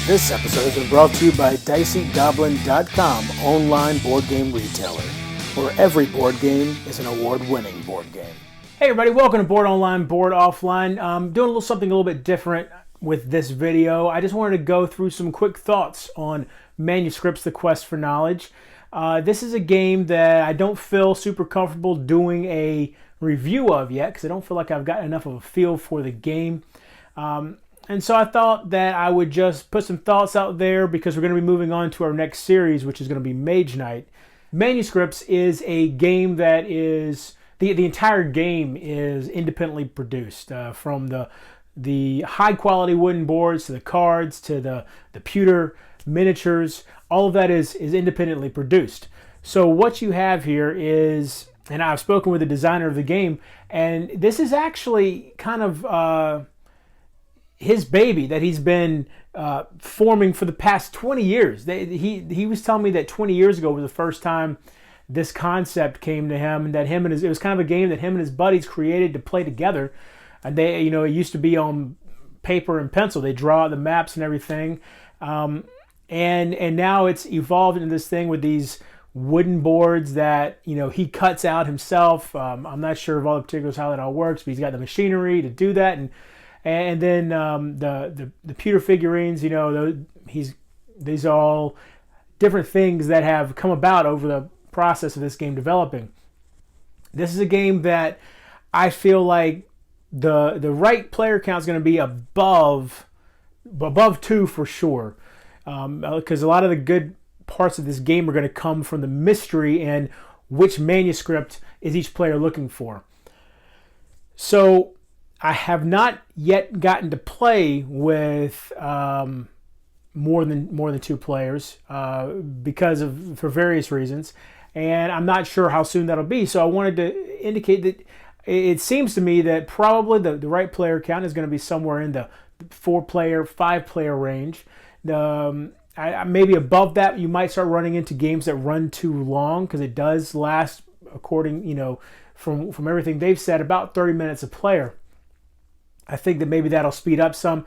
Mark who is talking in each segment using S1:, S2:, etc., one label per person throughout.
S1: This episode has been brought to you by DiceyGoblin.com, online board game retailer, where every board game is an award-winning board game. Hey everybody, welcome to Board Online, Board Offline. Doing something a little bit different with this video. I just wanted to go through some quick thoughts on Manuscripts, The Quest for Knowledge. This is a game that I don't feel super comfortable doing a review of yet because I don't feel like I've got enough of a feel for the game. And so I thought that I would just put some thoughts out there because we're going to be moving on to our next series, which is going to be Mage Knight. Manuscripts is a game that is, the entire game is independently produced, from the high quality wooden boards to the cards to the pewter miniatures. All of that is independently produced. So what you have here is, and I've spoken with the designer of the game, and this is actually kind of his baby that he's been forming for the past 20 years. He was telling me that 20 years ago was the first time this concept came to him, and that it was kind of a game that him and his buddies created to play together. And it used to be on paper and pencil. They draw out the maps and everything. And now it's evolved into this thing with these wooden boards that he cuts out himself. I'm not sure of all the particulars how that all works, but he's got the machinery to do that, and then the pewter figurines. These are all different things that have come about over the process of this game developing. This is a game that I feel like the right player count is going to be above 2 for sure. Because a lot of the good parts of this game are going to come from the mystery and which manuscript is each player looking for. So I have not yet gotten to play with more than 2 players for various reasons, and I'm not sure how soon that'll be. So I wanted to indicate that it seems to me that probably the right player count is going to be somewhere in the 4-player, 5-player range. Maybe above that, you might start running into games that run too long, because it does last, according from everything they've said, about 30 minutes a player. I think that maybe that'll speed up some.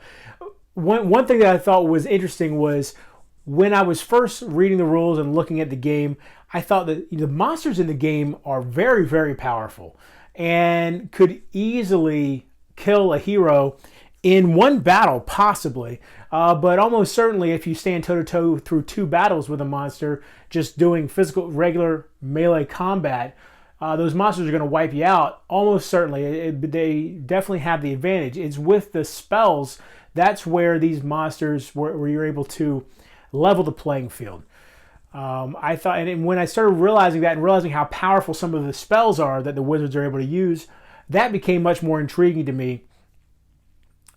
S1: One thing that I thought was interesting was when I was first reading the rules and looking at the game, I thought that the monsters in the game are very, very powerful and could easily kill a hero in one battle, possibly. But almost certainly if you stand toe-to-toe through 2 battles with a monster, just doing physical, regular melee combat, those monsters are going to wipe you out. Almost certainly. They definitely have the advantage. It's with the spells, that's where these monsters, where you're able to level the playing field. I thought, and when I started realizing that and realizing how powerful some of the spells are that the wizards are able to use, that became much more intriguing to me.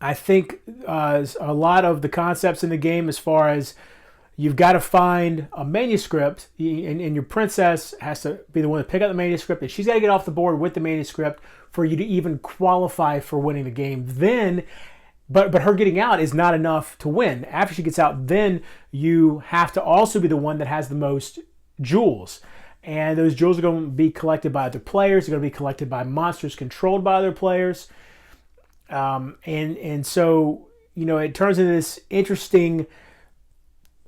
S1: I think a lot of the concepts in the game, as far as you've got to find a manuscript, and your princess has to be the one to pick up the manuscript, and she's got to get off the board with the manuscript for you to even qualify for winning the game. Then, but her getting out is not enough to win. After she gets out, then you have to also be the one that has the most jewels. And those jewels are going to be collected by other players. They're going to be collected by monsters controlled by other players. And so, it turns into this interesting,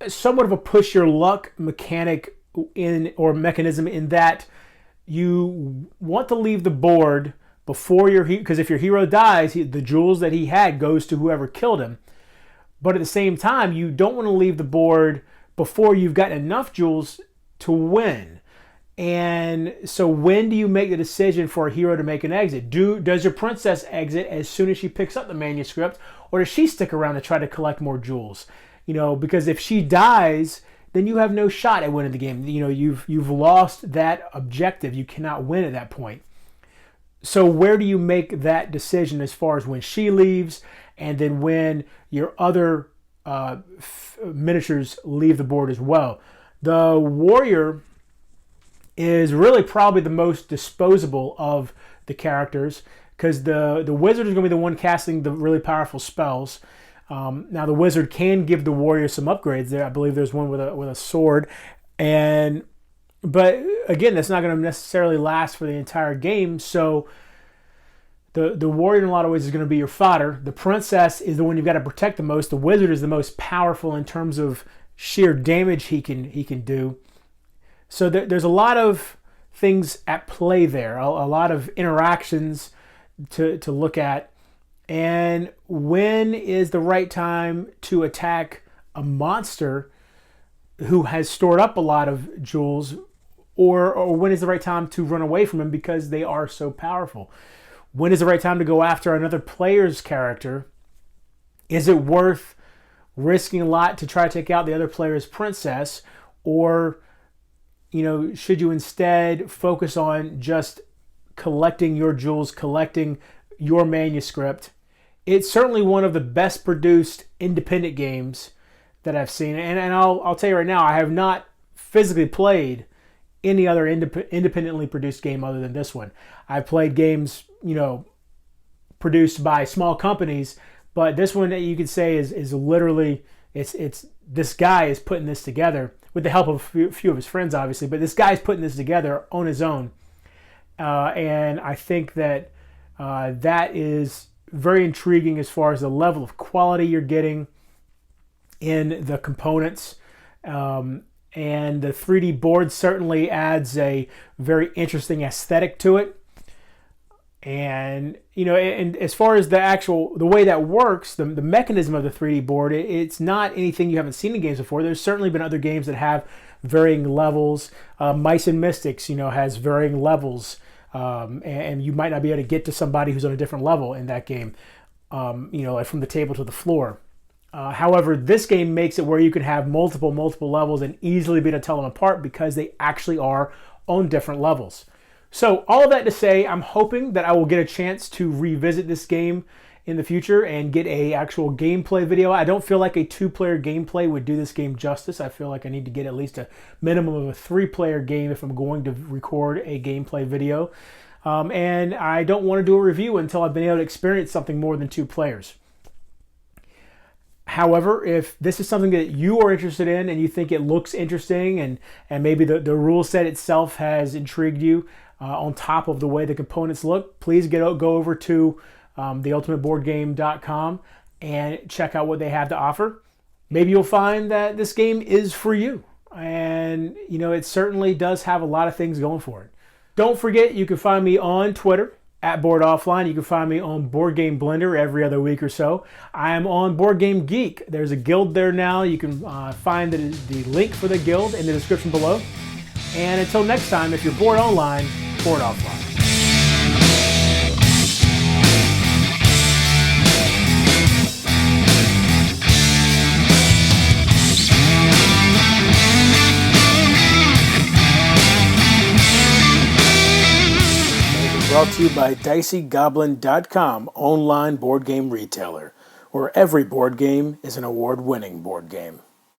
S1: somewhat of a push your luck mechanic mechanism, in that you want to leave the board before because if your hero dies, the jewels that he had goes to whoever killed him. But at the same time, you don't want to leave the board before you've gotten enough jewels to win. And so when do you make the decision for a hero to make an exit? Does your princess exit as soon as she picks up the manuscript, or does she stick around to try to collect more jewels? Because if she dies, then you have no shot at winning the game. You've lost that objective. You cannot win at that point. So where do you make that decision as far as when she leaves, and then when your other miniatures leave the board as well? The warrior is really probably the most disposable of the characters, because the wizard is going to be the one casting the really powerful spells. Now the wizard can give the warrior some upgrades. There, I believe there's one with a sword, but again, that's not going to necessarily last for the entire game. So The warrior in a lot of ways is going to be your fodder. The princess is the one you've got to protect the most. The wizard is the most powerful in terms of sheer damage he can do. So there's a lot of things at play there, a lot of interactions to look at. And when is the right time to attack a monster who has stored up a lot of jewels, or when is the right time to run away from him because they are so powerful? When is the right time to go after another player's character? Is it worth risking a lot to try to take out the other player's princess, or should you instead focus on just collecting your jewels, collecting your manuscript? It's certainly one of the best produced independent games that I've seen, and I'll tell you right now, I have not physically played any other independently produced game other than this one. I've played games, produced by small companies, but this one, you could say, is literally, it's this guy is putting this together with the help of a few of his friends, obviously, but this guy's putting this together on his own, and I think that that is very intriguing as far as the level of quality you're getting in the components. And the 3D board certainly adds a very interesting aesthetic to it. And and as far as the way that works, the mechanism of the 3D board, it's not anything you haven't seen in games before. There's certainly been other games that have varying levels. Mice and Mystics, has varying levels, and you might not be able to get to somebody who's on a different level in that game, like from the table to the floor. However, this game makes it where you can have multiple levels and easily be able to tell them apart because they actually are on different levels. So all of that to say, I'm hoping that I will get a chance to revisit this game in the future and get a actual gameplay video. I don't feel like a 2-player gameplay would do this game justice. I feel like I need to get at least a minimum of a 3-player game if I'm going to record a gameplay video. And I don't want to do a review until I've been able to experience something more than 2 players. However, if this is something that you are interested in and you think it looks interesting and maybe the rule set itself has intrigued you on top of the way the components look, please go over to theultimateboardgame.com and check out what they have to offer. Maybe you'll find that this game is for you. And, it certainly does have a lot of things going for it. Don't forget, you can find me on Twitter at Board Offline. You can find me on Board Game Blender every other week or so. I am on Board Game Geek. There's a guild there now. You can find the link for the guild in the description below. And until next time, if you're bored online, board offline. Brought to you by DiceyGoblin.com, online board game retailer, where every board game is an award-winning board game.